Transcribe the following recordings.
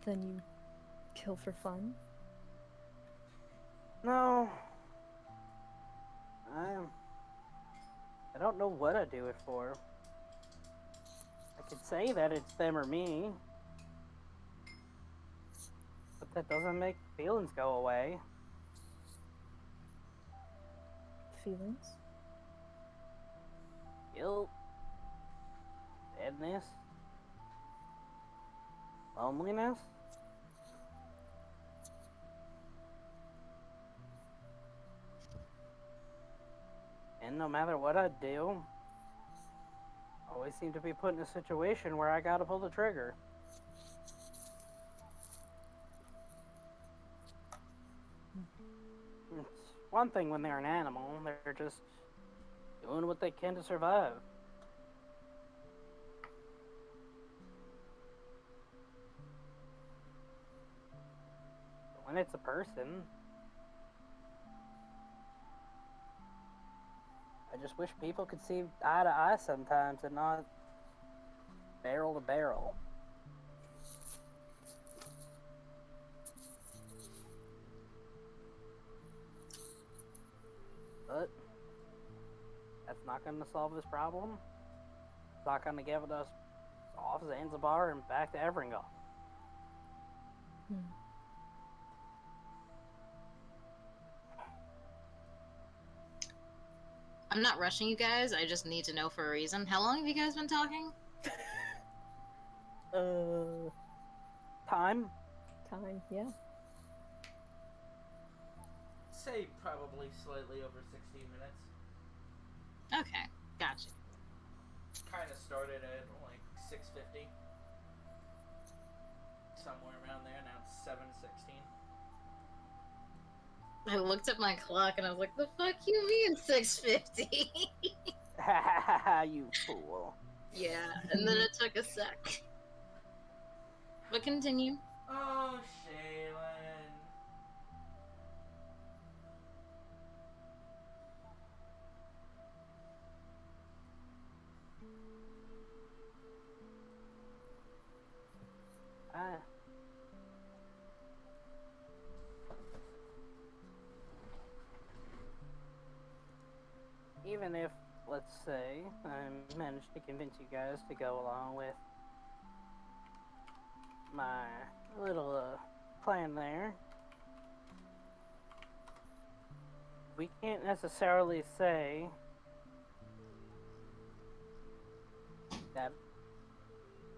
Then you kill for fun? No. I don't know what I do it for. I could say that it's them or me. But that doesn't make feelings go away. Feelings? Guilt. Sadness. Loneliness. And no matter what I do, I always seem to be put in a situation where I gotta pull the trigger. It's one thing when they're an animal, they're just doing what they can to survive. But when it's a person, I just wish people could see eye to eye sometimes and not barrel to barrel. But that's not going to solve this problem. It's not going to get us off Zanzibar and back to Everingham. I'm not rushing you guys. I just need to know for a reason. How long have you guys been talking? Time? Time, yeah. Say probably slightly over 16 minutes. Okay, gotcha. Kind of started at like 6:50. Somewhere around there. Now it's 7:16. I looked at my clock and I was like, the fuck you mean 6:50? You fool. Yeah, and then it took a sec. But continue. Oh, Shaylin. Even if, let's say, I managed to convince you guys to go along with my little plan there, we can't necessarily say that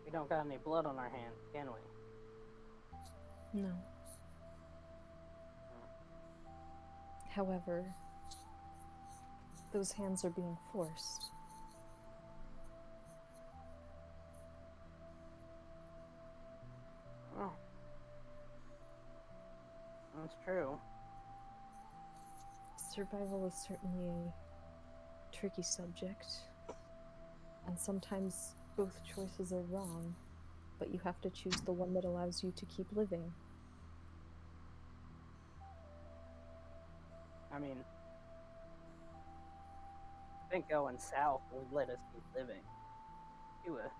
we don't got any blood on our hands, can we? No. However, those hands are being forced. Oh. That's true. Survival is certainly a tricky subject, and sometimes both choices are wrong, but you have to choose the one that allows you to keep living. I mean, I think going south would let us keep living. To a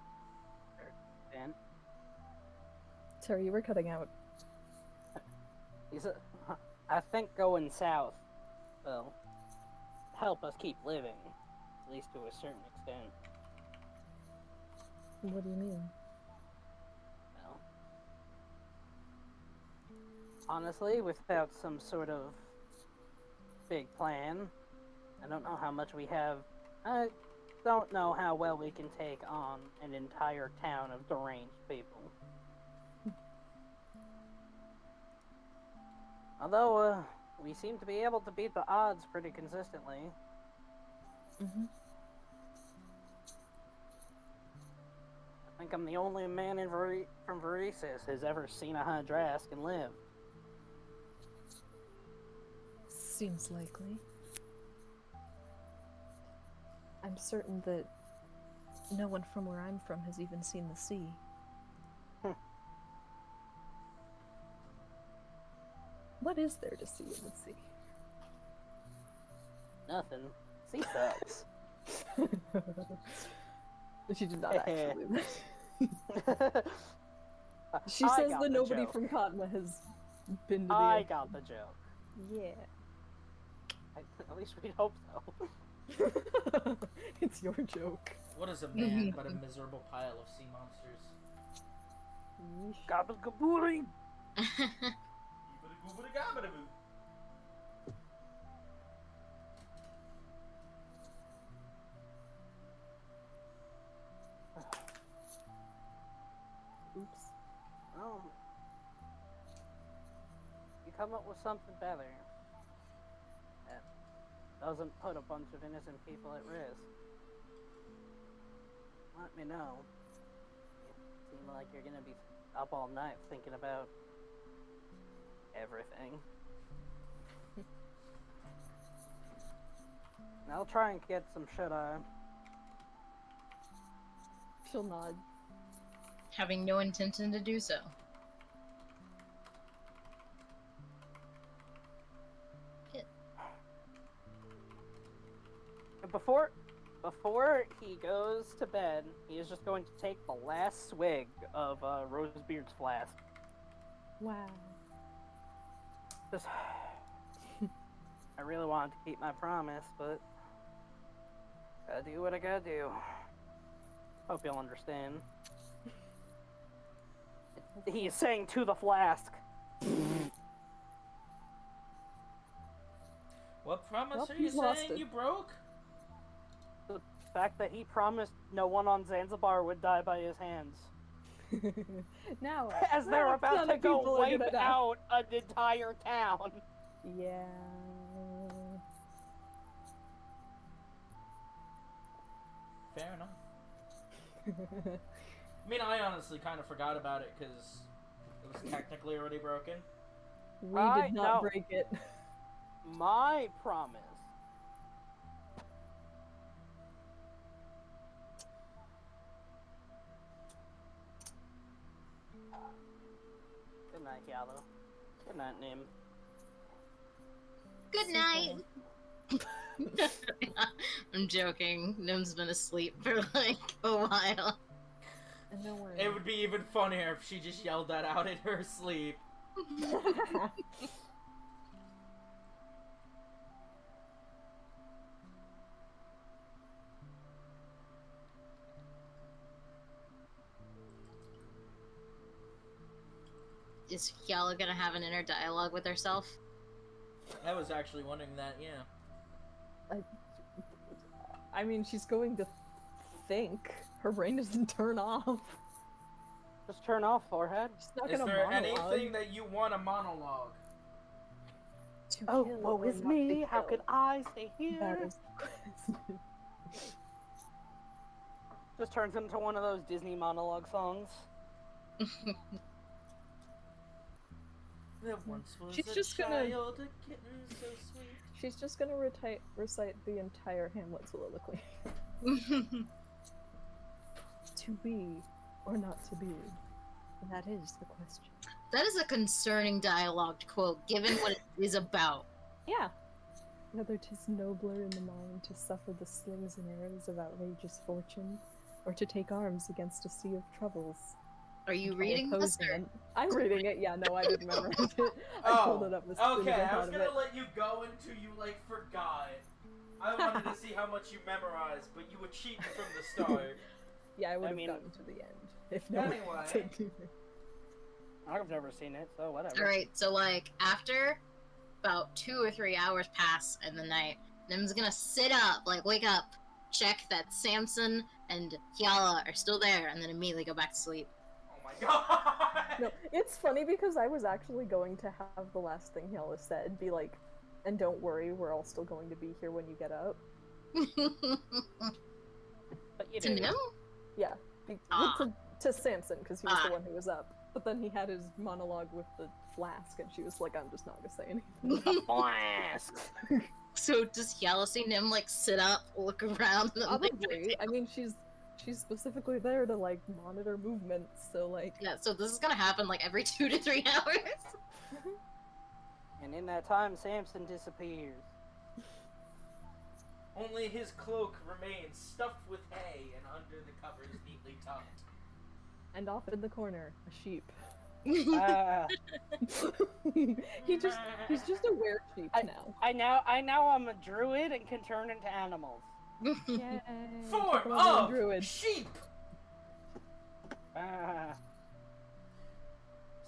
certain extent. Sorry, you were cutting out. I think going south will help us keep living, at least to a certain extent. What do you mean? Well, honestly, without some sort of big plan, I don't know how much we have. I don't know how well we can take on an entire town of deranged people. Although, we seem to be able to beat the odds pretty consistently. Mm-hmm. I think I'm the only man from Varisis has ever seen a Hydrask and lived. Seems likely. I'm certain that no one from where I'm from has even seen the sea. What is there to see in the sea? Nothing. Sea sucks. She did not actually. She I says got that the nobody joke. from Katma has been to the I end. got the joke. Yeah. At least we hope so. It's your joke. What is a man but a miserable pile of sea monsters? Yeesh. Gabagabooey! Goobity-goobity-gabba-doo. Oops. Oh. You come up with something better. That doesn't put a bunch of innocent people at risk. Let me know. You seem like you're gonna be up all night thinking about everything. I'll try and get some shut-eye. She'll nod. Having no intention to do so. Before he goes to bed, he is just going to take the last swig of Rosebeard's flask. Wow. Just, I really wanted to keep my promise, but gotta do what I gotta do. Hope you'll understand. He is saying to the flask. What promise Well, are you he's lost saying it. you broke? The fact that he promised no one on Zanzibar would die by his hands. Now, As they're now about some to go people are wipe gonna die. out an entire town. Yeah. Fair enough. I mean, I honestly kind of forgot about it because it was technically already broken. We I did not know. break it. My promise. Good night, Yellow. Good night, Nim. Good night. I'm joking. Nim's been asleep for like a while. And no one. It would be even funnier if she just yelled that out in her sleep. Is Yala gonna have an inner dialogue with herself? I was actually wondering that, yeah. I mean, she's going to think. Her brain doesn't turn off. Just turn off, forehead. She's not Is gonna there monologue. anything that you want a monologue? To Oh, kill woe or is not to me. How kill? could I stay That here? is the question. Just turns into one of those Disney monologue songs. There once was She's a just gonna- child, a kitten so sweet. She's just gonna recite the entire Hamlet soliloquy. To be or not to be? That is the question. That is a concerning dialogue to quote, given what it is about. Yeah. Whether 'tis nobler in the mind to suffer the slings and arrows of outrageous fortune, or to take arms against a sea of troubles. Are you by reading this? opposing Or... it. I'm reading it. Yeah, no, I didn't memorize it. I Oh, pulled it up as soon okay, as I I thought was of gonna it. let you go until you, like, forgot. I wanted to see how much you memorized, but you were cheating from the start. Yeah, I would have mean- gotten to the end if no one Anyway. said to me. I've never seen it, so whatever. Alright, so like after about 2 or 3 hours pass in the night, Nim's gonna sit up, like wake up, check that Samson and Yala are still there, and then immediately go back to sleep. Oh my god! No, it's funny because I was actually going to have the last thing Yella said be like, and don't worry, we're all still going to be here when you get up. But you To do. Nim? Yeah, Ah. to Samson because he was Ah. the one who was up. But then he had his monologue with the flask, and she was like, "I'm just not gonna say anything." Flask. So does Yala see Nim like sit up, look around, and then like, Probably. I mean, she's specifically there to like monitor movements, so like. yeah, so this is gonna happen like every 2 to 3 hours. And in that time, Samson disappears. Only his cloak remains stuffed with hay and under the covers neatly tucked. And off in the corner, a sheep. Ah. he's just a were sheep now. I now I'm a druid and can turn into animals. Yay! Form Come on, of druid. sheep! Ah.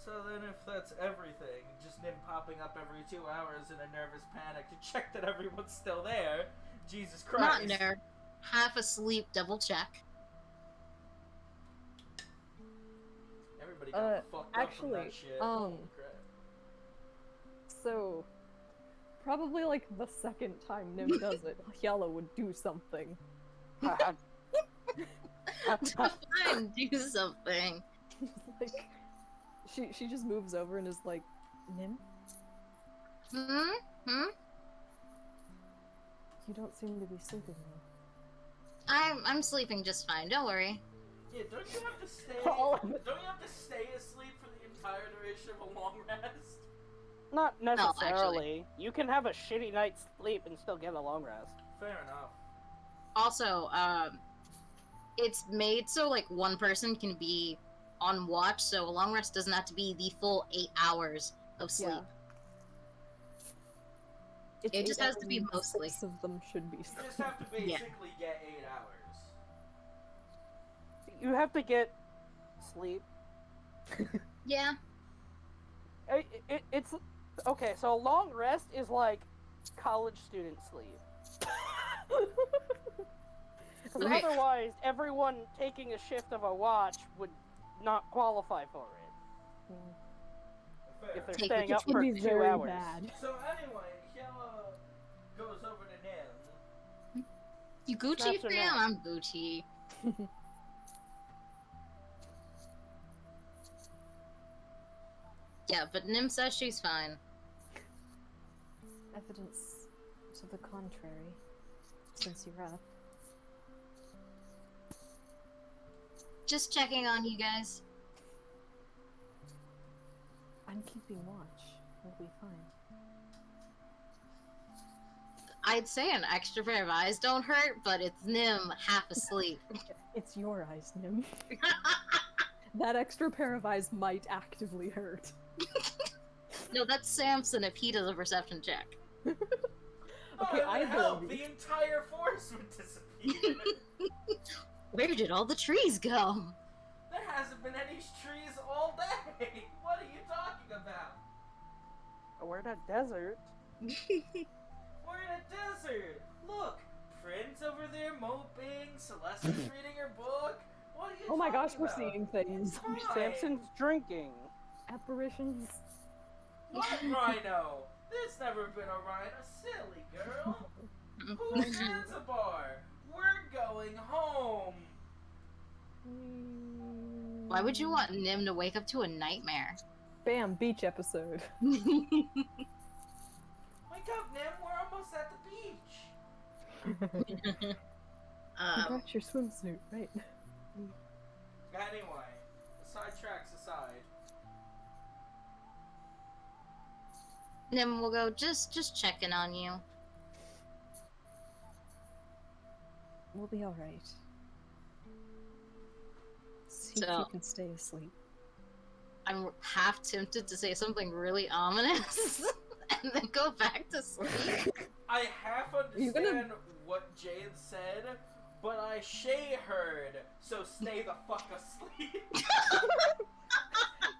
So then if that's everything, just Nim popping up every 2 hours in a nervous panic to check that everyone's still there. Jesus Not Christ. nerd. Half asleep, double check. Everybody got fucked up from that actually, shit. Holy crap. So, probably like the second time Nim does it, Hyala would do something. Fine, do something. Like, she just moves over and is like, Nim, Hmm? you don't seem to be sleeping well. I'm sleeping just fine, don't worry. Yeah, don't you have to stay asleep for the entire duration of a long rest? Not necessarily. actually. You can have a shitty night's sleep and still get a long rest. Fair enough. Also, it's made so like one person can be on watch, so a long rest doesn't have to be the full 8 hours of sleep. Yeah. It's It just 8 has to be hours, mostly. 6 of them should be You sleep. just have to basically get 8 hours. You have to get sleep. Yeah. It's okay. So a long rest is like college student sleep. Okay. Otherwise, everyone taking a shift of a watch would not qualify for it Fair. if they're Take staying what up It for would be 2 very hours. bad. So anyway, Hyala goes over to Nim. You Gucci Snaps her fam? neck. I'm Gucci. Yeah, but Nim says she's fine. Evidence to the contrary, since you're up. Just checking on you guys. I'm keeping watch. We'll be fine. I'd say an extra pair of eyes don't hurt, but it's Nim half asleep. It's your eyes, Nim. That extra pair of eyes might actively hurt. No, that's Samson if he does a perception check. Okay, that I would help. believe The entire forest would disappear. Where did all the trees go? There hasn't been any trees all day. What are you talking about? We're in a desert. We're in a desert. Look, Prin's over there moping. Celeste's reading her book. What are you Oh my gosh, talking we're about? seeing things. Fine. Samson's drinking. Apparitions. What rhino? There's never been a rhino, silly girl. Who's Zanzibar? We're going home. Why would you want Nim to wake up to a nightmare? Bam, beach episode. Wake up, Nim. We're almost at the beach. You got your swimsuit, right? Anyway, sidetracks aside. Nim will go, just checking on you. We'll be alright. See if So- you can stay asleep. I'm half tempted to say something really ominous and then go back to sleep. I half You understand gonna- what Jade said, but I Shay heard, so stay the fuck asleep.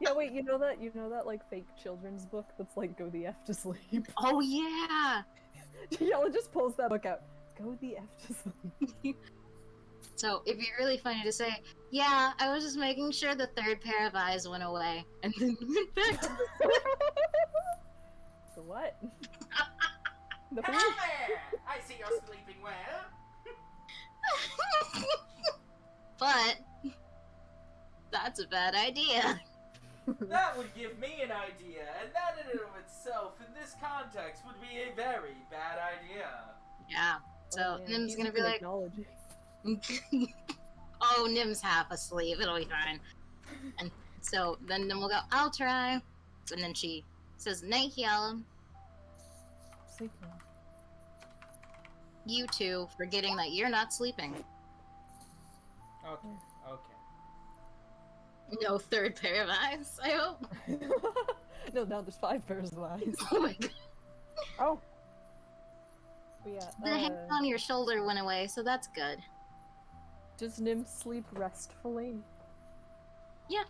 Yeah, wait, you know that like fake children's book that's like go the F to sleep? Oh yeah! Yella just pulls that book out. Go the F to sleep. So it'd be really funny to say, yeah, I was just making sure the third pair of eyes went away, and then went back to The what? The Hello who? there! I see you're sleeping well. But that's a bad idea. That would give me an idea, and that in and of itself, in this context, would be a very bad idea. Yeah. So Oh, man, Nim's he's gonna be even like, acknowledging. oh, Nim's half asleep. It'll be fine. And so then Nim will go, I'll try. And then she says, night, Hyala. Sleep now. You too, forgetting that you're not sleeping. Okay, okay. No third pair of eyes, I hope. No, now there's 5 pairs of eyes. Oh my god. Oh, But yeah, The hand on your shoulder went away, so that's good. does Nim sleep restfully? Yeah.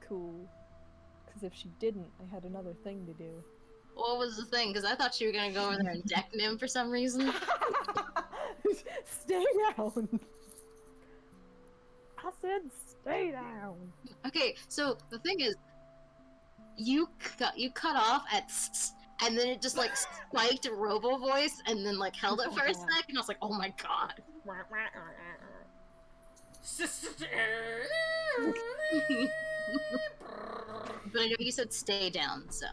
Cool. Because if she didn't, I had another thing to do. What was the thing? Because I thought you were gonna go over there and deck Nim for some reason. Stay down! I said stay down! Okay, so the thing is, you cut off at and then it just like spiked Robo voice and then like held it for a sec, and I was like, oh my god. But I know you said stay down, so.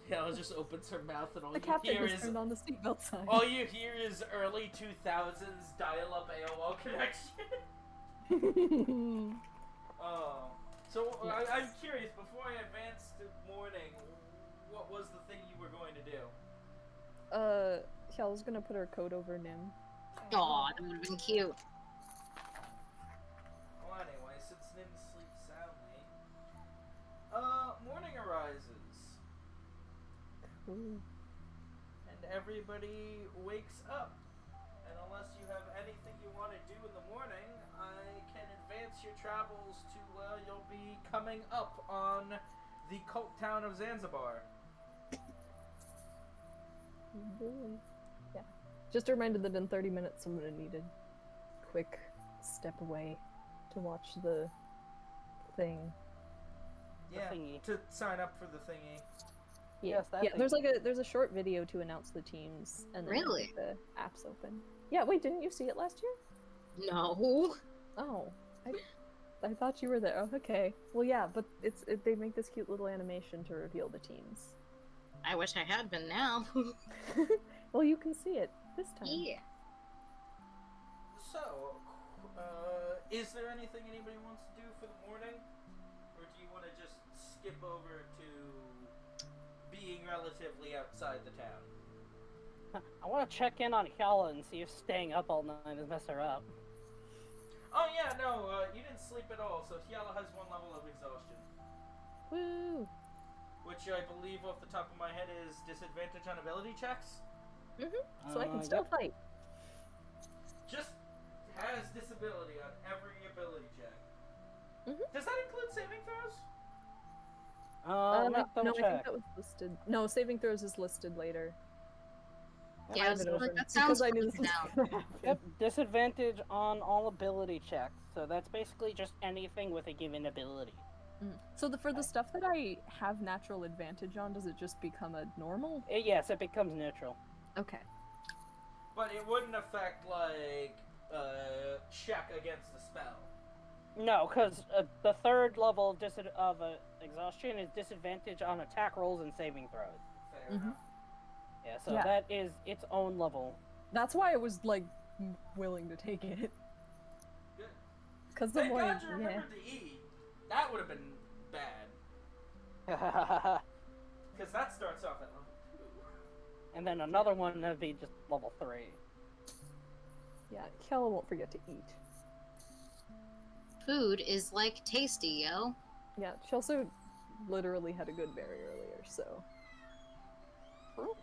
Hella just opens her mouth and all The you captain hear was is turned on the seatbelt sign. all you hear is early 2000s dial-up AOL connection. Oh, so I'm curious. Before I advance to morning, what was the thing you were going to do? Kjell's gonna put her coat over Nim. Aw, that would have been cute. Well, anyway, since Nim sleeps soundly, morning arises, Cool. and everybody wakes up. And unless you have anything you want to do in the morning, I can advance your travels to you'll be coming up on the cult town of Zanzibar. Yeah. Just a reminder that in 30 minutes I'm gonna need a quick step away to watch the thing. Yeah, thingy. to sign up for the thingy. Yeah, Yes, that yeah. thing. There's a short video to announce the teams, and then Really? the app's open. Yeah, wait, didn't you see it last year? No. Oh, I thought you were there. Oh, okay. Well, yeah, but they make this cute little animation to reveal the teams. I wish I had been now. Well, you can see it this time. Yeah. So, is there anything anybody wants to do for the morning? Or do you want to just skip over to being relatively outside the town? I want to check in on Hyala and see if staying up all night has messed her up. Oh yeah, no, you didn't sleep at all, so Hyala has 1 level of exhaustion. Woo! Which I believe off the top of my head is disadvantage on ability checks. So I can still Yep. fight. Just has disability on every ability check. Mhm. Does that include saving throws? Let me No, double I think check. that was listed. No, saving throws is listed later. Yeah, I I have was it like, open that sounds because I knew this pretty was down. gonna happen. Yep, disadvantage on all ability checks. So that's basically just anything with a given ability. So for the stuff that I have natural advantage on, does it just become a normal? Yes, it becomes neutral. Okay. But it wouldn't affect, like, check against the spell. No, because the 3rd level of exhaustion is disadvantage on attack rolls and saving throws. Fair Mhm. enough. Yeah, so Yeah. that is its own level. That's why I was like willing to take it. Good. Because the Thank more, God you yeah. remembered to eat. That would have been bad. Because that starts off at level 2. And then another one would be just level 3. Yeah, Kella won't forget to eat. Food is like tasty, yo. Yeah, she also literally had a good berry earlier, so.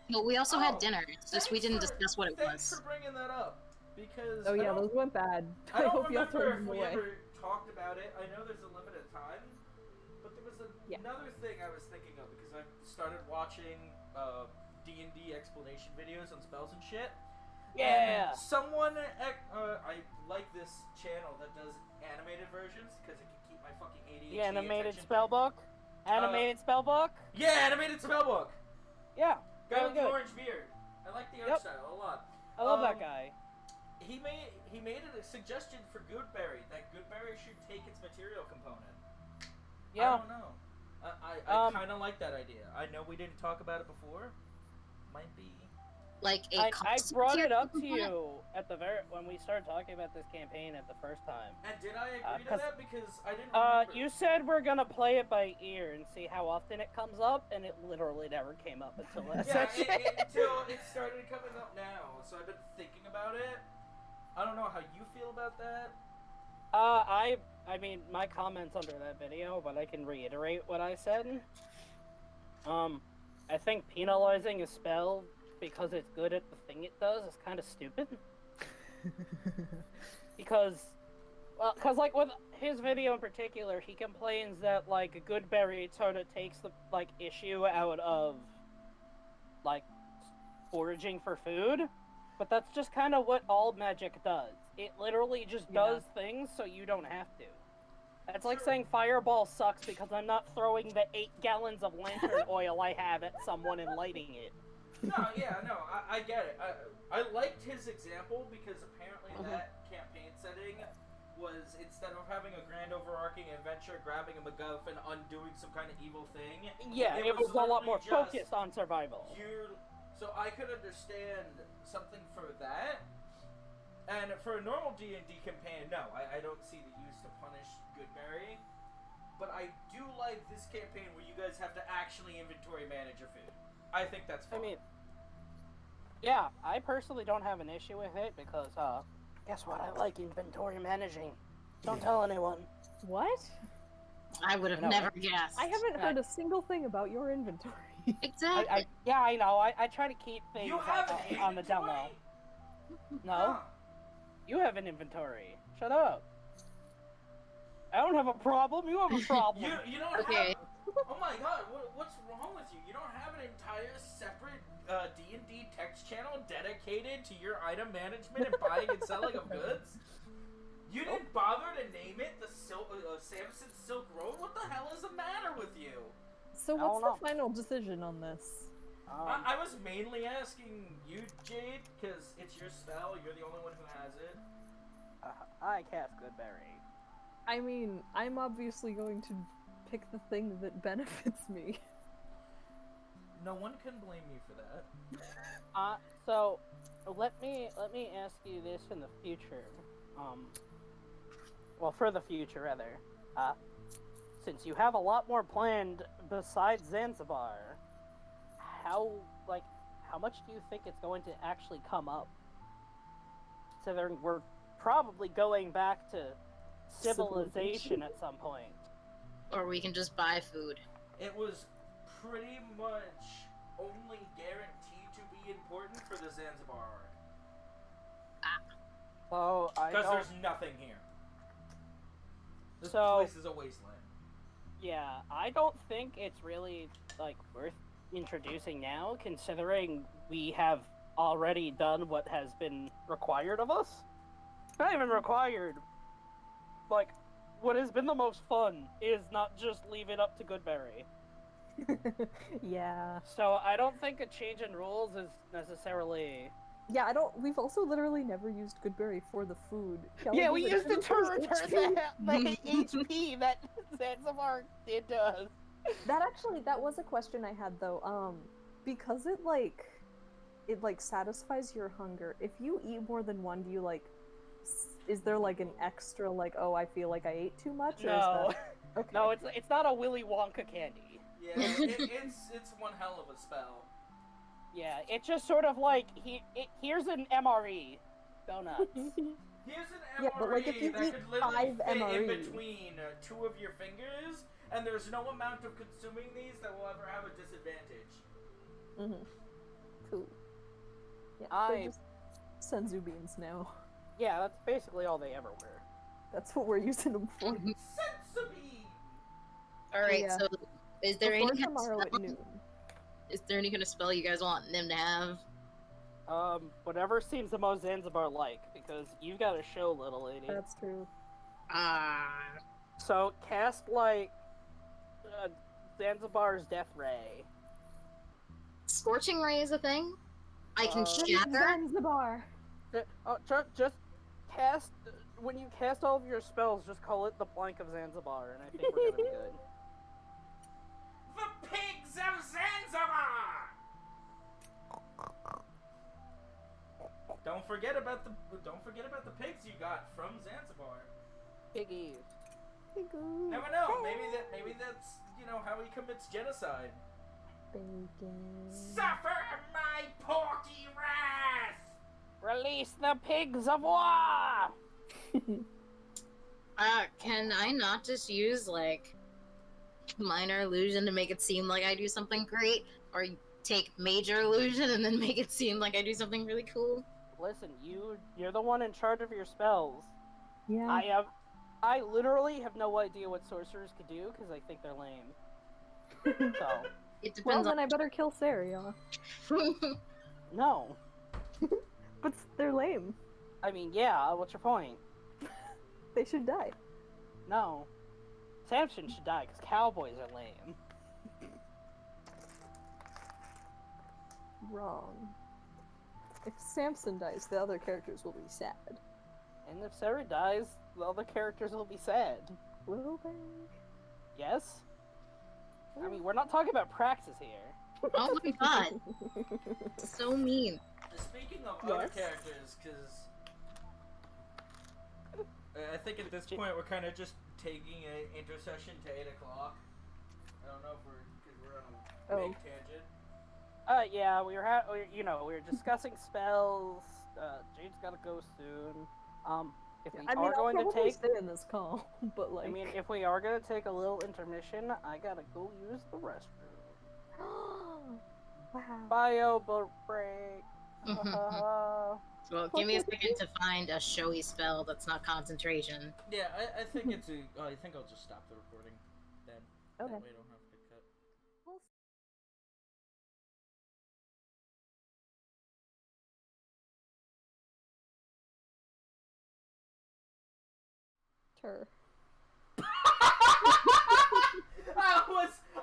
But we also Oh, had dinner. It's just we didn't Thanks discuss what it Thanks was. for bringing that up. Because Oh I yeah, don't- those went bad. I don't hope y'all remember threw if them we away. ever talked about it. I know there's a limited time, but there was Yeah. another thing I was thinking of because I started watching D&D explanation videos on spells and shit. Yeah! And someone, I like this channel that does animated versions because it can keep my fucking ADHD The animated attention. spellbook? Animated spellbook? Yeah, animated spellbook. Yeah, Guy very with the good. orange beard. I like the art Yep. style a lot. I love Um, that guy. He made a suggestion for Goodberry that Goodberry should take its material component. I Yeah. don't know. I Um, kind of like that idea. I know we didn't talk about it before. Might be. Like a I costume brought it up to component? you at the when we started talking about this campaign at the first time. And did I agree to 'cause, that? Because I didn't remember. You said we're gonna play it by ear and see how often it comes up, and it literally never came up until last Yeah, session. until it started coming up now. So I've been thinking about it. I don't know how you feel about that. I mean, my comments under that video, but I can reiterate what I said. I think penalizing a spell because it's good at the thing it does is kind of stupid. Because like with his video in particular, he complains that like Goodberry sort of takes the like issue out of like foraging for food, but that's just kind of what all magic does. It literally just does things so you don't have to. That's like saying Fireball sucks because I'm not throwing the 8 gallons of lantern oil I have at someone and lighting it. No, I get it. I liked his example because apparently that campaign setting was, instead of having a grand overarching adventure, grabbing a MacGuffin, undoing some kind of evil thing. Yeah, it was a lot more focused on survival. So I could understand something for that. And for a normal D&D campaign, no, I don't see the use to punish Goodberry. But I do like this campaign where you guys have to actually inventory manage your food. I think that's fun. I mean, yeah, I personally don't have an issue with it because, guess what? I like inventory managing. Don't tell anyone. What? I would have never guessed. I haven't heard a single thing about your inventory. Exactly. Yeah, I know. I try to keep things You have an on the down low. inventory? No, Huh. you have an inventory. Shut up. I don't have a problem. You have a problem. You don't Okay. have... Oh my god, what's wrong with you? You don't have an entire separate D&D text channel dedicated to your item management and buying and selling of goods? You didn't bother to name it the Samson Silk Road? What the hell is the matter with you? So I don't what's the know. final decision on this? I was mainly asking you, Jade, because it's your spell, you're the only one who has it. I cast Goodberry. I mean, I'm obviously going to pick the thing that benefits me. No one can blame you for that. So let me ask you this in the future. Well, for the future rather. Since you have a lot more planned besides Zanzibar, how much do you think it's going to actually come up? So we're probably going back to civilization at some point. Or we can just buy food. It was pretty much only guaranteed to be important for the Zanzibar arc. So Because there's nothing here. This So- place is a wasteland. Yeah, I don't think it's really worth introducing now, considering we have already done what has been required of us. Not even required. What has been the most fun is not just leave it up to Goodberry. Yeah. So I don't think a change in rules is necessarily. Yeah, we've also literally never used Goodberry for the food. Yeah, we used it to return return the HP that Zanzibar did to us. That was a question I had though. Because it satisfies your hunger. If you eat more than one, do you is there an extra oh, I feel like I ate too much? Or No, is that... Okay. no, it's not a Willy Wonka candy. Yeah, it's one hell of a spell. Yeah, it's just sort of here's an MRE. Go nuts. Here's an MRE Yeah, but, if you that eat could literally 5 fit in MRE. between 2 of your fingers, and there's no amount of consuming these that will ever have a disadvantage. Mm-hmm. Cool. Yeah, I- they're just senzu beans now. Yeah, that's basically all they ever were. That's what we're using them for. Sensibi! Alright, Yeah. so is there Before any kind of tomorrow at spell? noon. Is there any kind of spell you guys want them to have? Whatever seems the most Zanzibar-like, because you've got a show, little lady. That's true. So, cast, Zanzibar's Death Ray. Scorching Ray is a thing? I can shatter? Zanzibar. Just cast... When you cast all of your spells, just call it the Blank of Zanzibar, and I think we're gonna be good. The pigs of Zanzibar! Don't forget about the pigs you got from Zanzibar. Piggies. Never know. Maybe that's how he commits genocide. Bacon. Suffer my porky wrath! Release the pigs of war! Can I not just use, like, minor illusion to make it seem like I do something great? Or take major illusion and then make it seem like I do something really cool? Listen, you're the one in charge of your spells. Yeah. I literally have no idea what sorcerers could do because I think they're lame. So It Well, depends then I better kill Saria. on. no. But they're lame. I mean, yeah. What's your point? They should die. No. Samson should die because cowboys are lame. Wrong. If Samson dies, the other characters will be sad. And if Sarah dies, the other characters will be sad. Will they? Yes? I mean, we're not talking about praxis here. Oh my god. So mean. Speaking of other Yes. characters, because I think at this point we're kind of just taking an intercession to 8 o'clock. I don't know if we're on a big tangent. Yeah, we were discussing spells. Jade's gotta go soon. If we I'll are going to probably take, stay in this call, but like. I mean, if we are gonna take a little intermission, I gotta go use the restroom. Wow. Bio break. Well, give me a second to find a showy spell that's not concentration. Yeah, I think it's a. I think I'll just stop the recording then. Okay. That way I don't have to cut. Tur.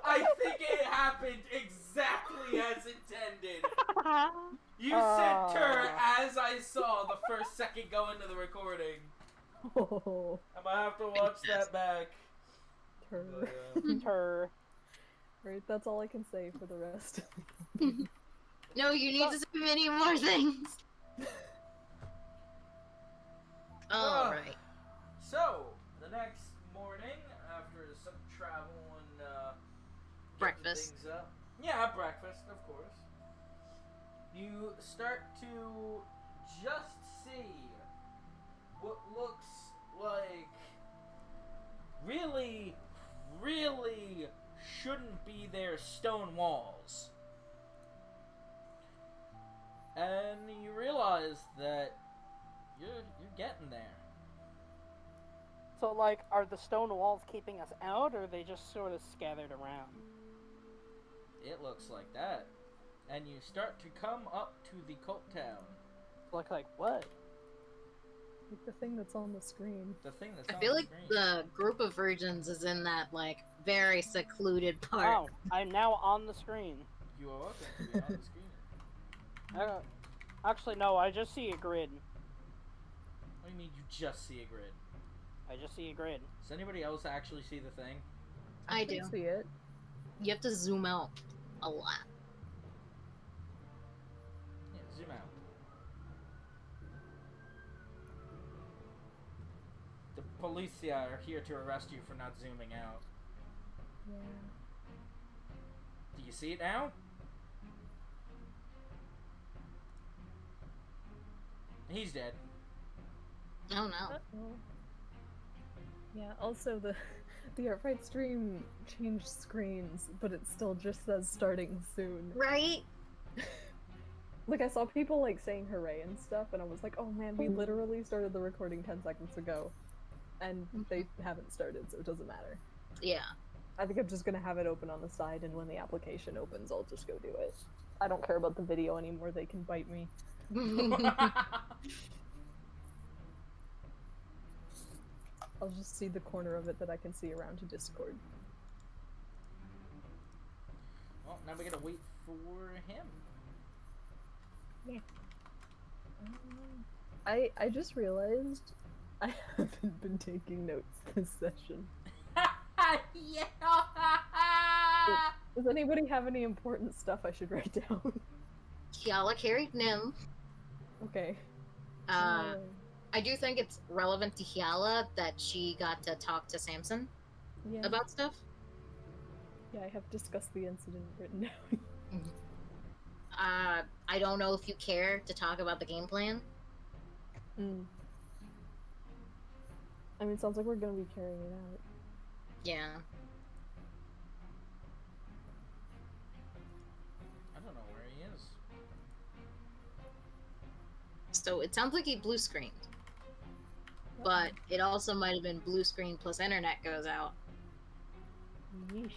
I think it happened exactly as intended. You said "tur" as I saw the first second go into the recording. Oh, I'm gonna have to watch that back. Tur. But, Tur. Right, that's all I can say for the rest. No, you need to say many more things. Alright. So, the next morning, after some travel and getting Breakfast. things up. Yeah, breakfast, of course. You start to just see what looks like really, really shouldn't be there stone walls. And you realize that you're getting there. So, like, are the stone walls keeping us out, or are they just sort of scattered around? It looks like that. And you start to come up to the cult town. Look like what? Like the thing that's on the screen. The thing that's I on feel the like screen. the group of virgins is in that, like, very secluded part. Oh, I'm now on the screen. You are welcome to be on the screen. Actually, no, I just see a grid. What do you mean you just see a grid? I just see a grid. Does anybody else actually see the thing? I can do. see it. You have to zoom out a lot. Yeah, zoom out. The policia are here to arrest you for not zooming out. Yeah. Do you see it now? He's dead. Oh no. Uh-oh. Yeah, also the Artfight stream changed screens, but it still just says starting soon. Right? Like, I saw people, like, saying hooray and stuff, and I was like, oh man, we literally started the recording 10 seconds ago. And they haven't started, so it doesn't matter. Yeah. I think I'm just gonna have it open on the side, and when the application opens, I'll just go do it. I don't care about the video anymore, they can bite me. I'll just see the corner of it that I can see around to Discord. Well, now we gotta wait for him. Yeah. I just realized I haven't been taking notes this session. Yeah. Does anybody have any important stuff I should write down? Kiala carried Nim. Okay. I do think it's relevant to Kiala that she got to talk to Samson Yeah. about stuff. Yeah, I have discussed the incident written down. I don't know if you care to talk about the game plan. I mean, it sounds like we're gonna be carrying it out. Yeah. I don't know where he is. So it sounds like he blue screened. But it also might have been blue screen plus internet goes out. Yeesh.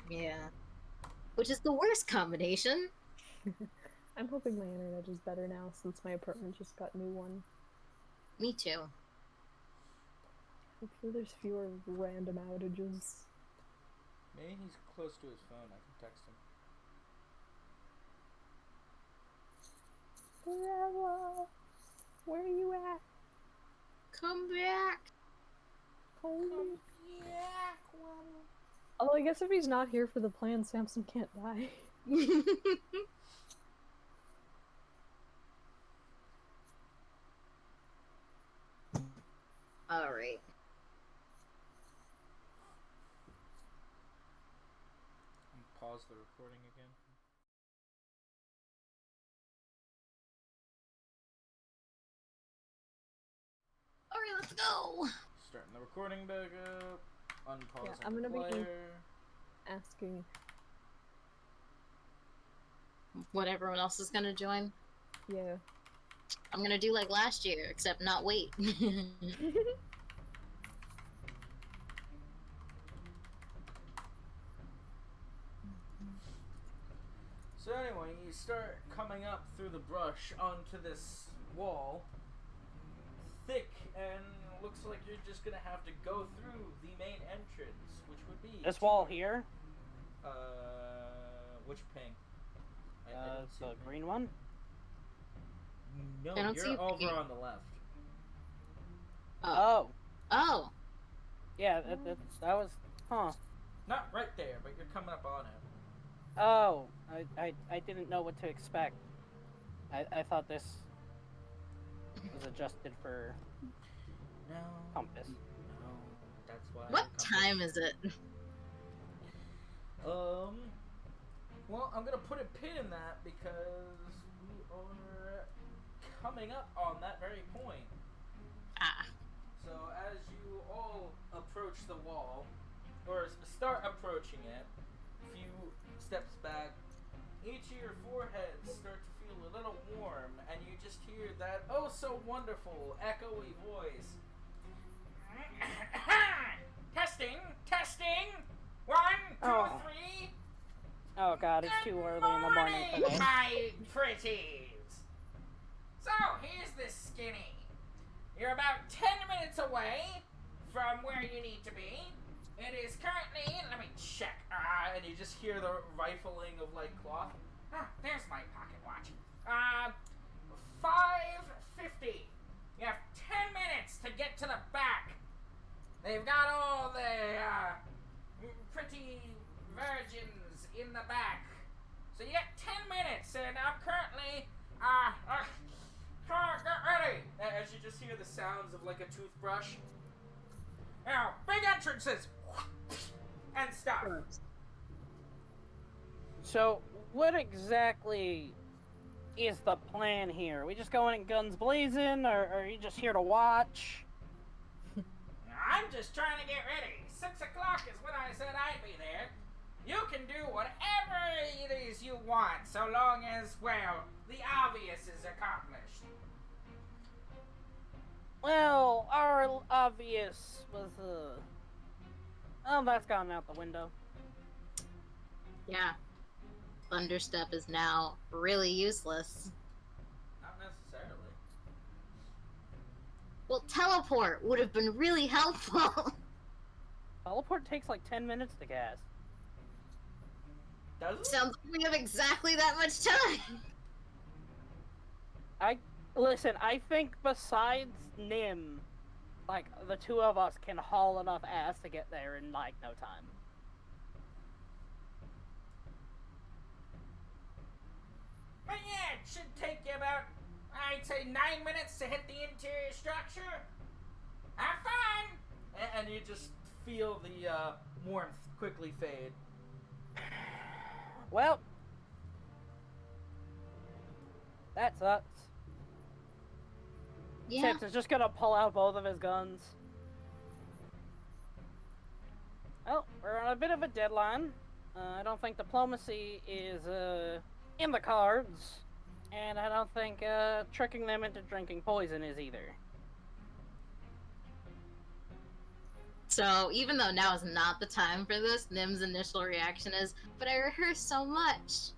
Yeah. Which is the worst combination. I'm hoping my internet is better now since my apartment just got a new one. Me too. Hopefully there's fewer random outages. Maybe he's close to his phone. I can text him. Barella! Where are you at? Come back. Come back, Although I guess if he's not here for the plan, Samson can't die. Alright. Pause the recording again. Alright, let's go. Starting the recording back up. Unpausing Yeah, I'm the gonna be player. asking. What, everyone else is gonna join? Yeah. I'm gonna do like last year, except not wait. So anyway, you start coming up through the brush onto this wall. Thick, and looks like you're just gonna have to go through the main entrance, which would be... This wall here? Which ping? I don't see The a ping. green one? No, I don't see you're a over ping. on the left. Oh. Oh. Oh. Yeah, that was... Huh. Not right there, but you're coming up on it. Oh. I didn't know what to expect. I thought this was adjusted for No. compass. No, that's why. What time is it? Well, I'm gonna put a pin in that because we are coming up on that very point. Ah. So as you all approach the wall, or start approaching it, a few steps back, each of your foreheads start to feel a little warm, and you just hear that oh so wonderful echoey voice. Testing, testing. 1, 2, Oh. 3. Oh god, it's too early in the morning for this. My pretties. So here's this skinny. You're about 10 minutes away from where you need to be. It is currently, let me check. And you just hear the rifling of like cloth. There's my pocket watch. 5:50. You have 10 minutes to get to the back. They've got all the pretty virgins in the back. So you got 10 minutes, and I'm currently, get ready. As you just hear the sounds of like a toothbrush. Now, big entrances. And stuff. So, what exactly is the plan here? Are we just going in guns blazing, or are you just here to watch? I'm just trying to get ready. 6 o'clock is when I said I'd be there. You can do whatever it is you want, so long as, well, the obvious is accomplished. Well, our obvious was, oh, that's gone out the window. Yeah. Thunderstep is now really useless. Not necessarily. Well, teleport would have been really helpful. Teleport takes like 10 minutes to cast. Does it? Sounds like we have exactly that much time. Listen, I think besides Nim, like, the two of us can haul enough ass to get there in, like, no time. But yeah, it should take you about, I'd say, 9 minutes to hit the interior structure. Have fun! And you just feel the warmth quickly fade. Well, that sucks. Yeah. Samson's just gonna pull out both of his guns. a bit of a deadline. I don't think diplomacy is in the cards, and I don't think tricking them into drinking poison is either. So even though now is not the time for this, Nim's initial reaction is, "But I rehearsed so much."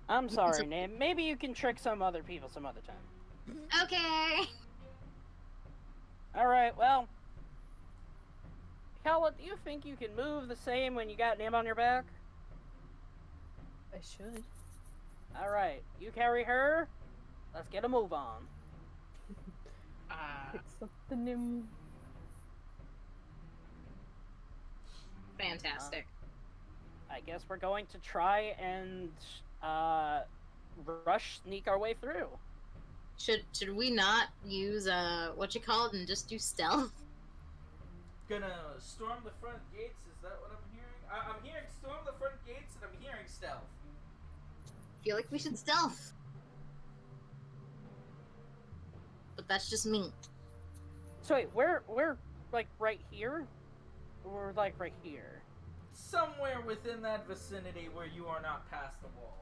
I'm sorry, Nim. Maybe you can trick some other people some other time. Okay. All right. Well, Kala, do you think you can move the same when you got Nim on your back? I should. All right. You carry her. Let's get a move on. Picks up the nim. Fantastic. I guess we're going to try and sneak our way through. Should we not use what you call it and just do stealth? Gonna storm the front gates, is that what I'm hearing? I'm hearing storm the front gates and I'm hearing stealth. Feel like we should stealth. But that's just me. So wait, we're like right here? We're like right here. Somewhere within that vicinity where you are not past the wall.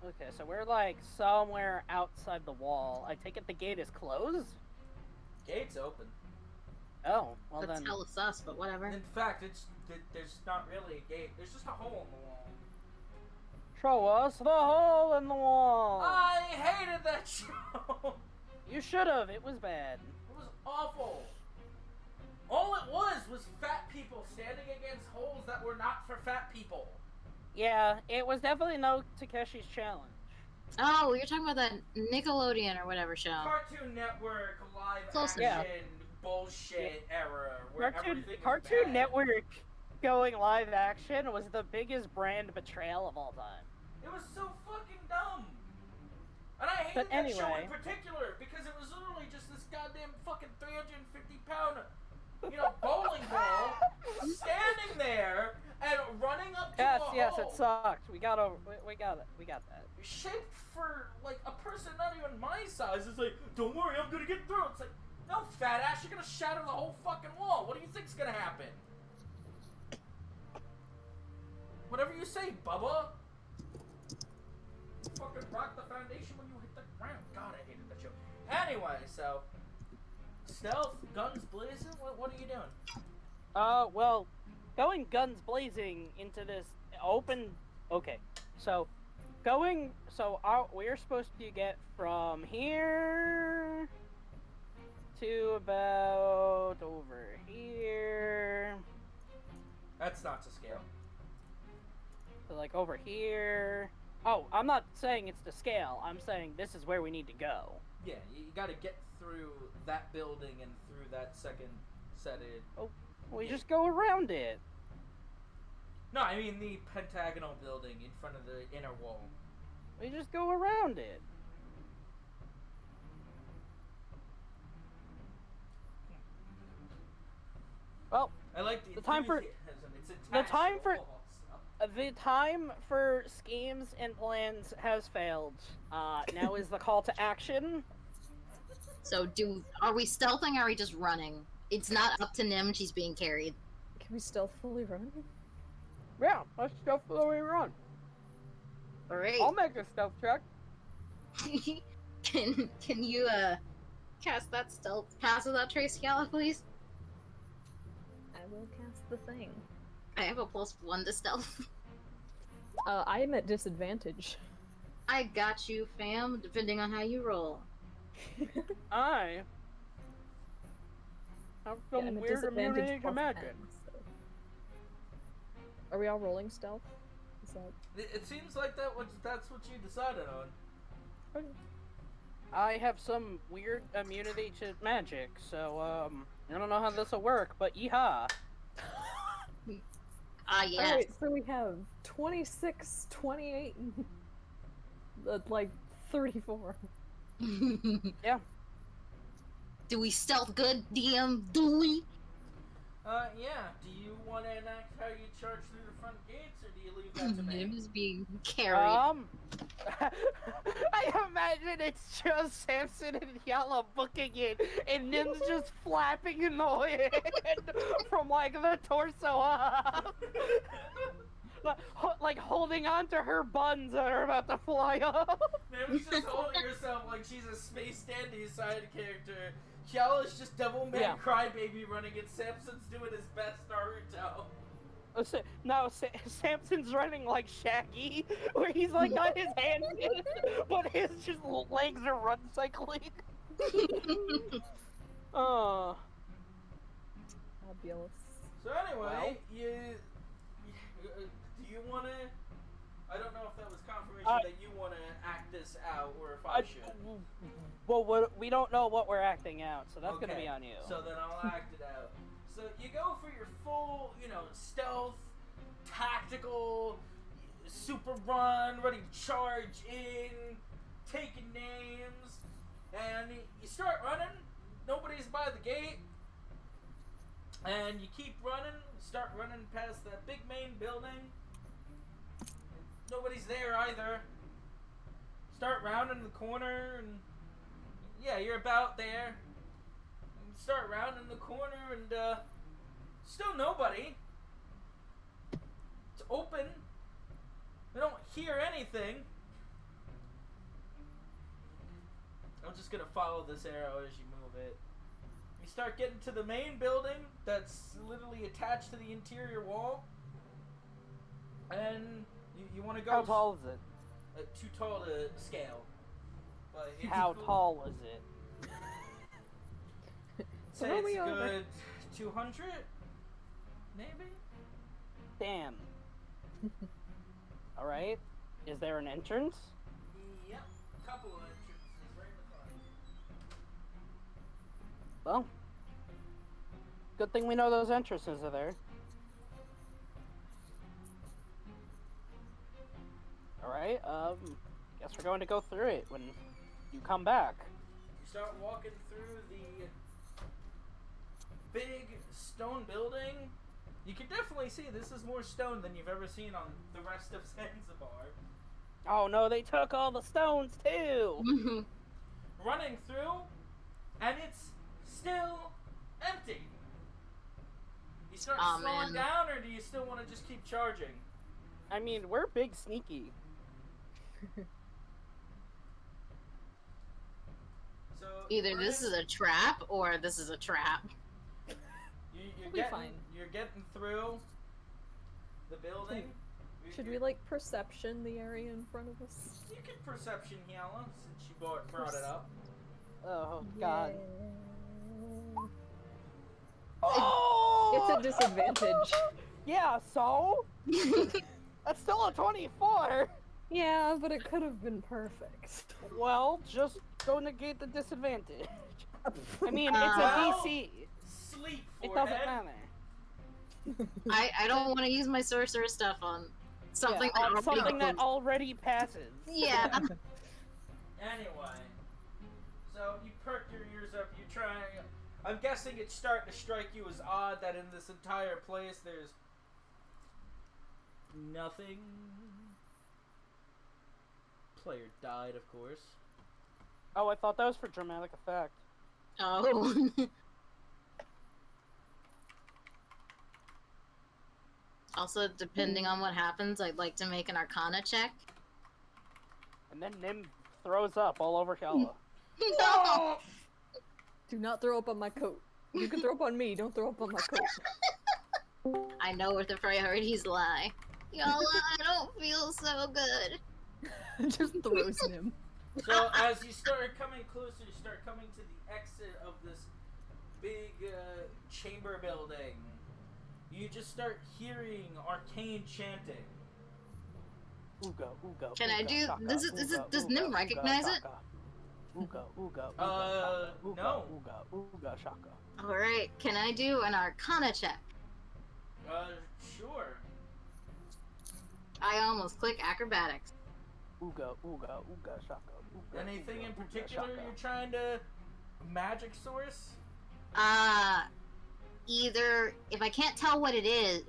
Okay, so we're like somewhere outside the wall. I take it the gate is closed? Gate's open. Oh, well That's then. hella sus, but whatever. In fact, there's not really a gate. There's just a hole in the wall. Show us the hole in the wall. I hated that show. You should have. It was bad. It was awful. All it was fat people standing against holes that were not for fat people. Yeah, it was definitely no Takeshi's Challenge. Oh, you're talking about that Nickelodeon or whatever show. Cartoon Network, live Close action, enough. bullshit era where everything is Cartoon bad. Network going live action was the biggest brand betrayal of all time. It was so fucking dumb. And I hated But that show anyway. in particular because it was literally just this goddamn fucking 350-pound, bowling ball standing there and running up to a hole. Yes, it sucked. We got that. Shaped for like a person not even my size. It's like, don't worry, I'm gonna get through. It's like, no, fat ass, you're gonna shatter the whole fucking wall. What do you think's gonna happen? Whatever you say, Bubba. Fucking rock the foundation when you hit the ground. God, I hated that show. Anyway, so stealth, guns blazing. What are you doing? Well, going guns blazing into this open. Okay, so we're supposed to get from here to about over here. That's not to scale. So like over here. Oh, I'm not saying it's to scale. I'm saying this is where we need to go. Yeah, you gotta get through that building and through that second set of... We just go around it. No, I mean the pentagonal building in front of the inner wall. We just go around it. Well, I like the time for- enthusiasm. It's the attached time to for- walls. the time for schemes and plans has failed. Now is the call to action. So are we stealthing or are we just running? It's not up to Nim, she's being carried. Can we stealthily run? Yeah, let's stealthily run. Alright. I'll make a stealth check. Can you cast that stealth pass without trace, Yala, please? I will cast the thing. I have a +1 to stealth. I am at disadvantage. I got you, fam, depending on how you roll. I have Yeah, some I'm at weird disadvantage immunity to +10, magic. so. Are we all rolling stealth? Is that... It seems like that's what you decided on. Okay. I have some weird immunity to magic, so I don't know how this will work, but yeehaw. Yes. Alright, so we have 26, 28, and like 34. Yeah. Do we stealth good, DM? Do we? Yeah. Do you want to enact how you charge through the front gates, or do you leave that to me? Nim is being carried. I imagine it's just Samson and Yala booking it, and Nim's just flapping in the wind from like the torso up, like holding on to her buns that are about to fly up. Naomi's just holding herself like she's a Space Dandy side character. Kiala's just Devilman Yeah. Crybaby running it. Samson's doing his best Naruto. No, Samson's running like Shaggy, where he's like got his hands in, but his just legs are run cycling. Oh. Fabulous. So anyway, do you want to? I don't know if that was confirmation that you want to act this out, or if I should. Well, we don't know what we're acting out, so that's gonna Okay, be on you. So then I'll act it out. So you go for your full, stealth, tactical, super run, ready to charge in, taking names, and you start running. Nobody's by the gate, and you keep running. Start running past that big main building. Nobody's there either. Start rounding the corner, and yeah, you're about there. Start rounding the corner, and still nobody. It's open. We don't hear anything. I'm just gonna follow this arrow as you move it. You start getting to the main building that's literally attached to the interior wall, and you want to go. How tall is it? Too tall to scale. But it's How cool. tall is it? Say Throw it's me a over. good 200, maybe. Damn. All right. Is there an entrance? Yep, couple of entrances right in the front. Well, good thing we know those entrances are there. All right. Guess we're going to go through it when you come back. You start walking through the big stone building. You can definitely see this is more stone than you've ever seen on the rest of Zanzibar. Oh no, they took all the stones too. Running through, and it's still empty. You start Aw, slowing man. down, or do you still want to just keep charging? I mean, we're big sneaky. So Either this is a trap or this is a trap. We'll be fine. You're getting through the building. Should we like perception the area in front of us? You can perception Hiala since you brought it up. Oh God. Yeah. Oh! It's a disadvantage. Yeah, so? That's still a 24. Yeah, but it could have been perfect. Well, just go negate the disadvantage. I mean, it's Well, a DC. Sleep It forehead. doesn't matter. I don't want to use my sorcerer stuff on something Yeah, that something already that already passes. Yeah. Anyway, so you perk your ears up. You try. I'm guessing it's starting to strike you as odd that in this entire place there's nothing. Player died, of course. Oh, I thought that was for dramatic effect. Oh. Also, depending on what happens, I'd like to make an Arcana check. And then Nim throws up all over Kella. No! Do not throw up on my coat. You can throw up on me, don't throw up on my coat. I know where the priorities lie. Y'all, I don't feel so good. Just throws him. So as you start coming closer, you start coming to the exit of this big chamber building. You just start hearing arcane chanting. Ooga, ooga, Can I ooga, do- shaka, does ooga, Nim ooga, recognize ooga, it? shaka. Ooga, ooga, ooga, Uh, shaka, ooga, no. Ooga, ooga, shaka. Alright, can I do an Arcana check? Sure. I almost click Acrobatics. Ooga, ooga, ooga, shaka. Ooga, Anything ooga, in ooga, particular shaka. you're trying to magic source? Either if I can't tell what it is,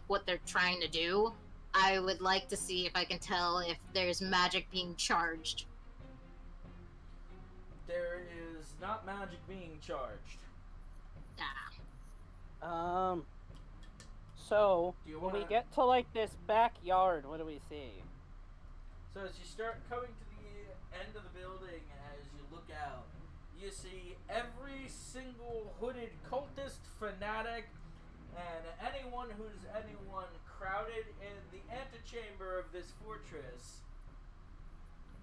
what they're trying to do, I would like to see if I can tell if there's magic being charged. There is not magic being charged. Ah. So, Do you when we wanna- get to like this backyard, what do we see? So as you start coming to the end of the building, as you look out, you see every single hooded cultist, fanatic, and anyone who's anyone crowded in the antechamber of this fortress.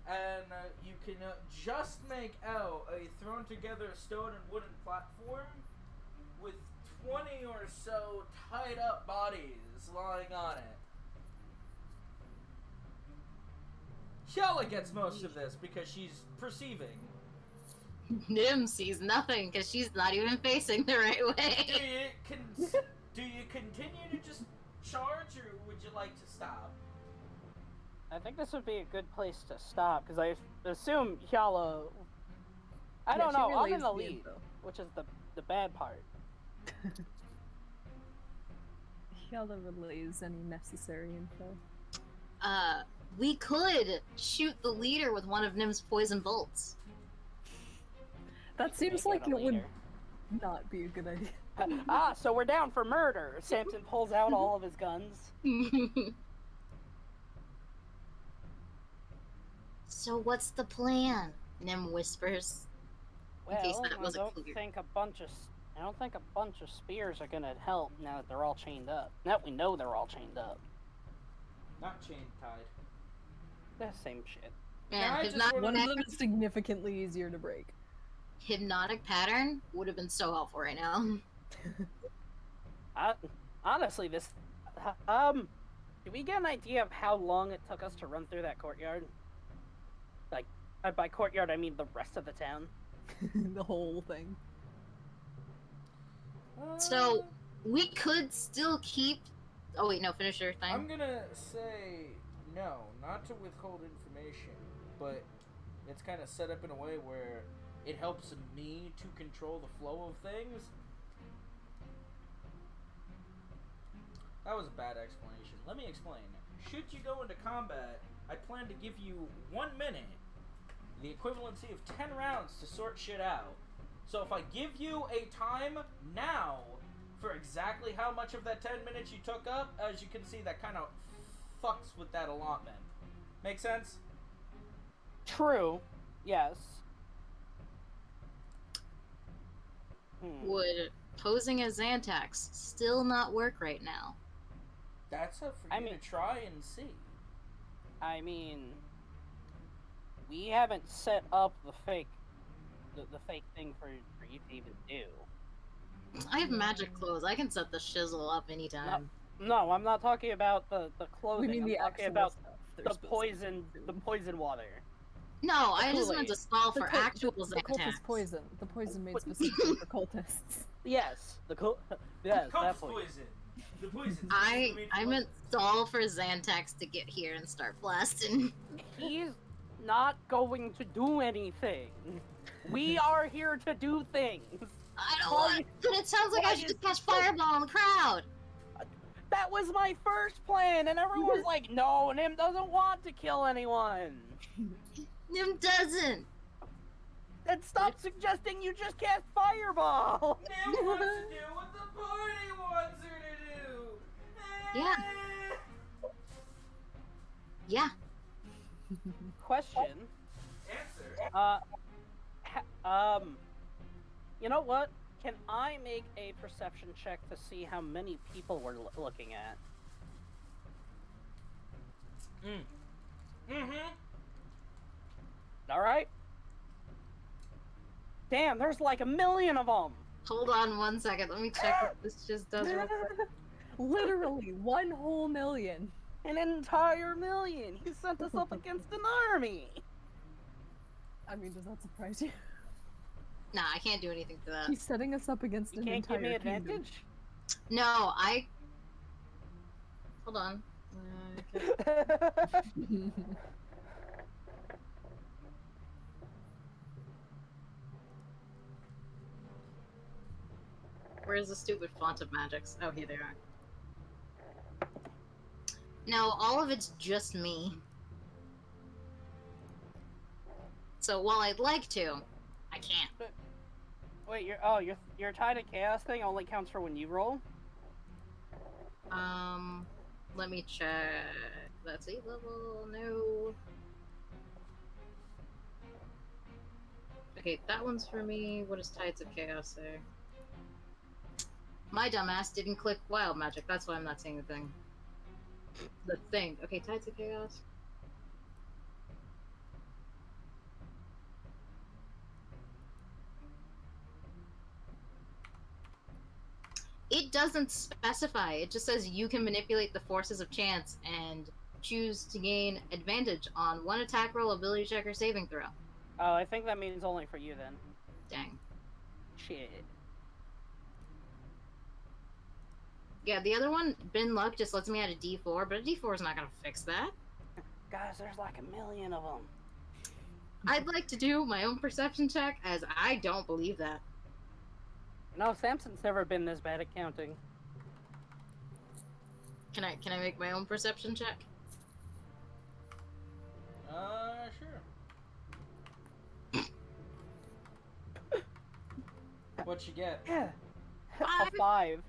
And you can just make out a thrown together stone and wooden platform with 20 or so tied up bodies lying on it. Shella gets most of this because she's perceiving. Nim sees nothing because she's not even facing the right way. Do you continue to just charge, or would you like to stop? I think this would be a good place to stop, because I assume Hyala... I don't know, I'm in the lead, which is the bad part. Hyala relays any necessary info. We could shoot the leader with one of Nim's poison bolts. That seems Make like a it would leader. not be a good idea. So we're down for murder. Samson pulls out all of his guns. So what's the plan? Nim whispers. In case Well, that wasn't I don't clear. think a bunch of spears are gonna help now that they're all chained up. Now that we know they're all chained up. Not chain tied. That same shit. Man, I just hypnotic, One of them is significantly easier to break. hypnotic pattern would have been so helpful right now. Honestly, this... do we get an idea of how long it took us to run through that courtyard? Like, by courtyard I mean the rest of the town. The whole thing. So, we could still keep... Oh wait, no, finish your thing. I'm gonna say no, not to withhold information, but it's kind of set up in a way where it helps me to control the flow of things. That was a bad explanation. Let me explain. Should you go into combat, I plan to give you 1 minute, the equivalency of 10 rounds to sort shit out. So if I give you a time now for exactly how much of that 10 minutes you took up, as you can see, that kind of fucks with that allotment. Make sense? True. Yes. Would posing as Xantax still not work right now? That's up for you to try and see. I mean, we haven't set up the fake thing for you to even do. I have magic clothes. I can set the shizzle up anytime. No, I'm not talking about the clothing. We mean I'm the talking actual about stuff. the poison water. No, I just meant to stall for actual the cultist Xantax. poison. The poison made specifically for cultists. Yes, yes, that Cultist poison. poison. The poison. I meant stall for Xantax to get here and start blasting. He's not going to do anything. We are here to do things. I don't want. But it sounds like I should just cast fireball on the crowd. That was my first plan, and everyone was like, "No, Nim doesn't want to kill anyone." Nim doesn't. Then stop suggesting you just cast fireball. Nim wants to do what the party wants her to do. Yeah. Yeah. Question. Answer. You know what? Can I make a perception check to see how many people we're looking at? All right. Damn, there's like 1 million of them. Hold on 1 second. Let me check what this just does real quick. Literally, 1 whole million. An entire million. He sent us up against an army. I mean, does that surprise you? Nah, I can't do anything to that. He's setting us up against You an can't entire give me kingdom. advantage. No, I. Hold on. Where's the stupid font of magics? Oh, here they are. No, all of it's just me. So while I'd like to, I can't. Wait, your tied to chaos thing only counts for when you roll? Let me check. That's 8 level. No. Okay, that one's for me. What does Tides of Chaos say? My dumbass didn't click Wild Magic. That's why I'm not seeing the thing. The thing. Okay, Tides of Chaos. It doesn't specify. It just says you can manipulate the forces of chance and choose to gain advantage on one attack roll, ability check, or saving throw. Oh, I think that means only for you then. Dang. Shit. Yeah, the other one, Bin Luck, just lets me add a D4, but a D4 is not gonna fix that. Guys, there's like a million of them. I'd like to do my own perception check, as I don't believe that. No, Samson's never been this bad at counting. Can I make my own perception check? Sure. What you get? Yeah. A 5.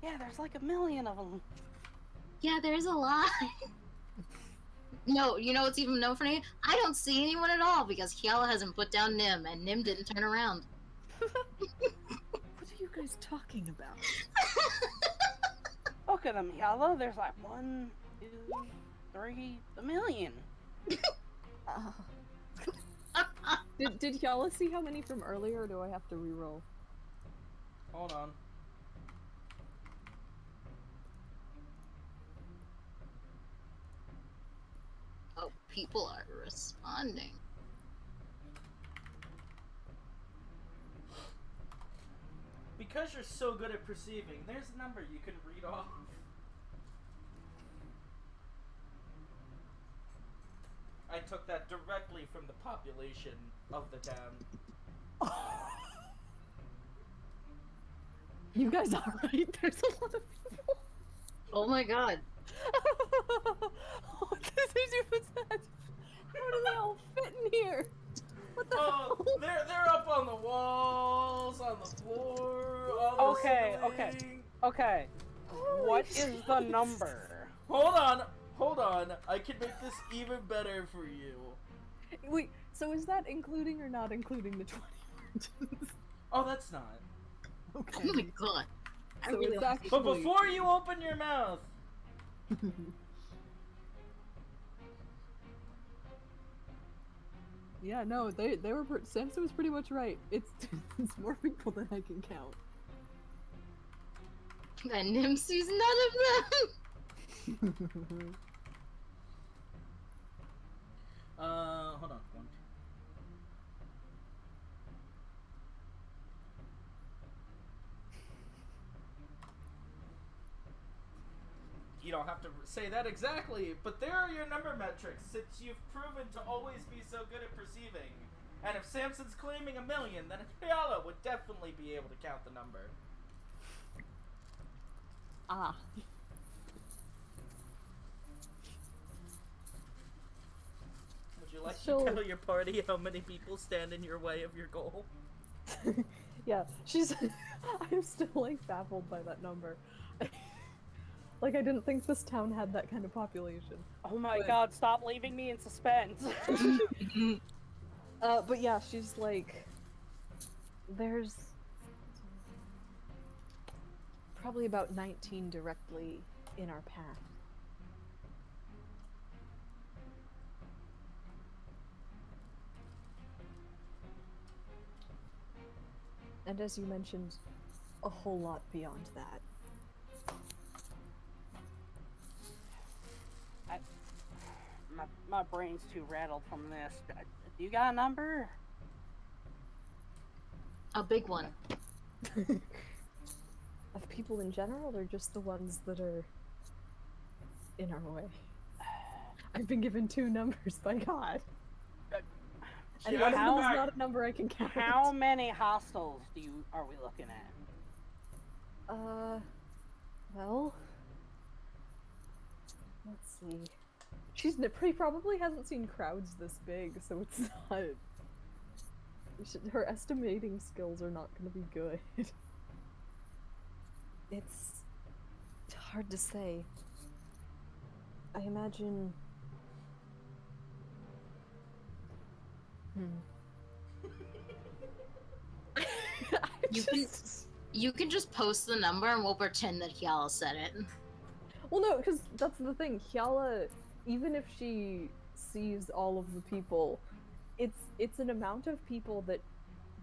Yeah, there's like a million of them. Yeah, there's a lot. No, you know what's even no funny? I don't see anyone at all because Kiala hasn't put down Nim, and Nim didn't turn around. What are you guys talking about? Look at them, Yellow. There's like 1, 2, 3, a million. Did y'all see how many from earlier, or do I have to reroll? Hold on. Oh, people are responding. Because you're so good at perceiving, there's a number you can read off. I took that directly from the population of the town. You guys are right. There's a lot of people. Oh my god. What is even that? How do they all fit in here? What the Oh, hell? they're up on the walls, on the floor, on the Okay, ceiling. Okay. Holy What is shit. the number? Hold on. I can make this even better for you. Wait, so is that including or not including the 20 virgins? Oh, that's not. Okay. Oh my god. I So really it's want to see- But before you open your mouth, Yeah, no, they were. Samson was pretty much right. It's more people than I can count. And Nim sees none of them. hold on. 1, 2. You don't have to say that exactly, but there are your number metrics, since you've proven to always be so good at perceiving. And if Samson's claiming a million, then Fiala would definitely be able to count the number. Ah. Would you like So- to tell your party how many people stand in your way of your goal? Yeah, she's. I'm still like baffled by that number. Like, I didn't think this town had that kind of population. Oh my But- god, stop leaving me in suspense. But yeah, she's like, there's probably about 19 directly in our path. And as you mentioned, a whole lot beyond that. My brain's too rattled from this. You got a number? A big one. Of people in general, or just the ones that are in our way? I've been given 2 numbers by God. And Yeah, one of them is how- not a number I can count. How many hostels are we looking at? Well, let's see. She's probably hasn't seen crowds this big, so it's not. Her estimating skills are not going to be good. It's hard to say. I imagine. You can just post the number and we'll pretend that Hyala said it. Well, no, because that's the thing. Hyala, even if she sees all of the people, it's an amount of people that,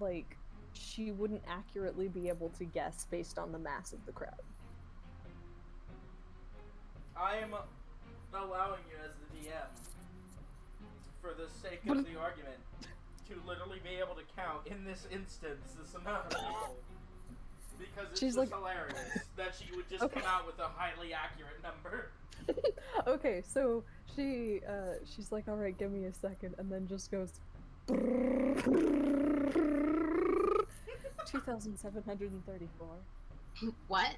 like, she wouldn't accurately be able to guess based on the mass of the crowd. I am allowing you as the DM, for the sake of the argument, to literally be able to count in this instance this amount of people. Because it's She's just like- hilarious that she would just Okay. come out with a highly accurate number. Okay, so she's like, all right, give me a second, and then just goes 2,734, What?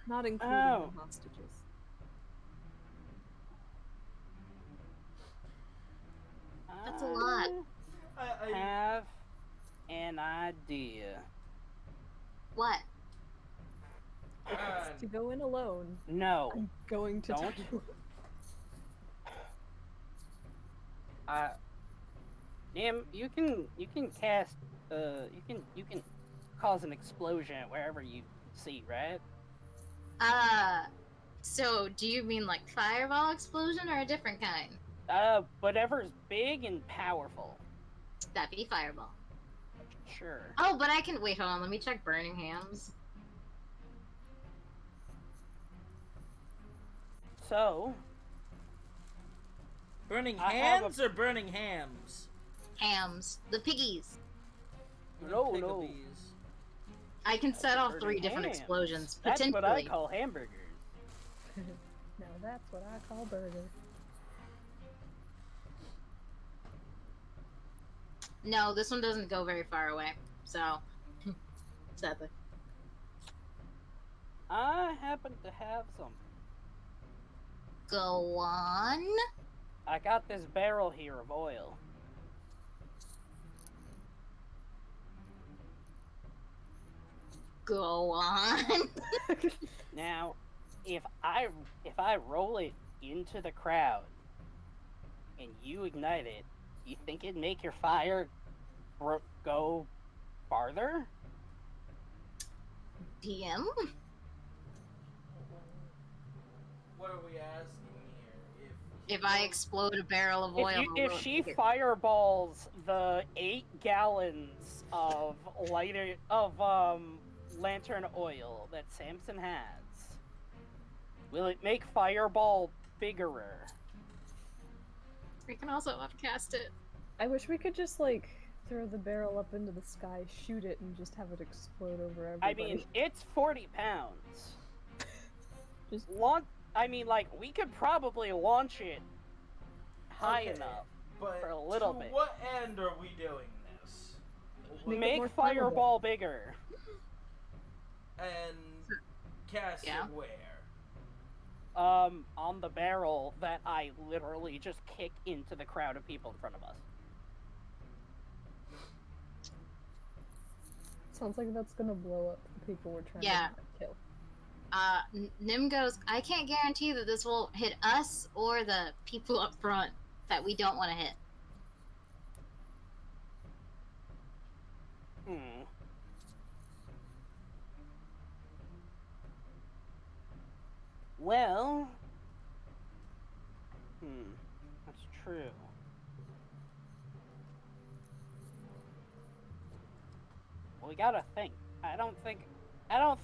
not including Oh. the hostages. That's a lot. I have an idea. What? To go in alone, No. I'm going to tell Don't. you. Nim, you can cast you can cause an explosion wherever you see, right? So do you mean like fireball explosion or a different kind? Whatever's big and powerful. That'd be fireball. Sure. Oh, but I can wait, hold on, let me check burning hams. So, Burning I have hands or burning hams? Hams. The piggies. No. Piggabees. I can set off 3 burning different hams. explosions, That's potentially. what I call hamburgers. Now that's what I call burger. No, this one doesn't go very far away, so sadly. I happen to have some. Go on. I got this barrel here of oil. Go on. Now, if I roll it into the crowd and you ignite it, you think it'd make your fire go farther? DM? What are we asking here? If I explode a barrel of oil, If will it she make it- fireballs the 8 gallons of lantern oil that Samson has, will it make fireball bigger? we can also upcast it. I wish we could just, like, throw the barrel up into the sky, shoot it, and just have it explode over everybody. I mean, it's 40 pounds. Just- we could probably launch it high Okay, enough. But for a little to bit. what end are we doing this? Make it Make more fireball bigger. And cast Yeah. it where? On the barrel that I literally just kick into the crowd of people in front of us. Sounds like that's gonna blow up the people we're trying Yeah. to kill. Nim goes, I can't guarantee that this will hit us or the people up front that we don't want to hit. Well, that's true. We gotta think. I don't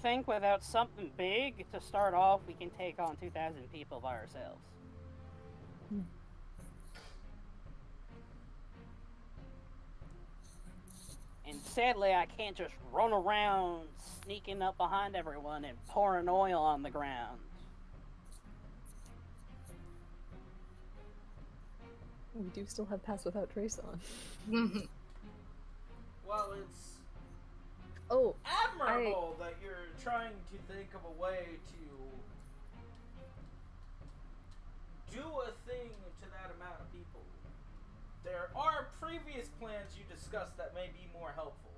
think without something big to start off, we can take on 2,000 people by ourselves. And sadly, I can't just run around sneaking up behind everyone and pouring oil on the ground. We do still have Pass Without Trace on. Well, it's Oh, admirable that you're trying to think of a way to do a thing to that amount of people. There are previous plans you discussed that may be more helpful.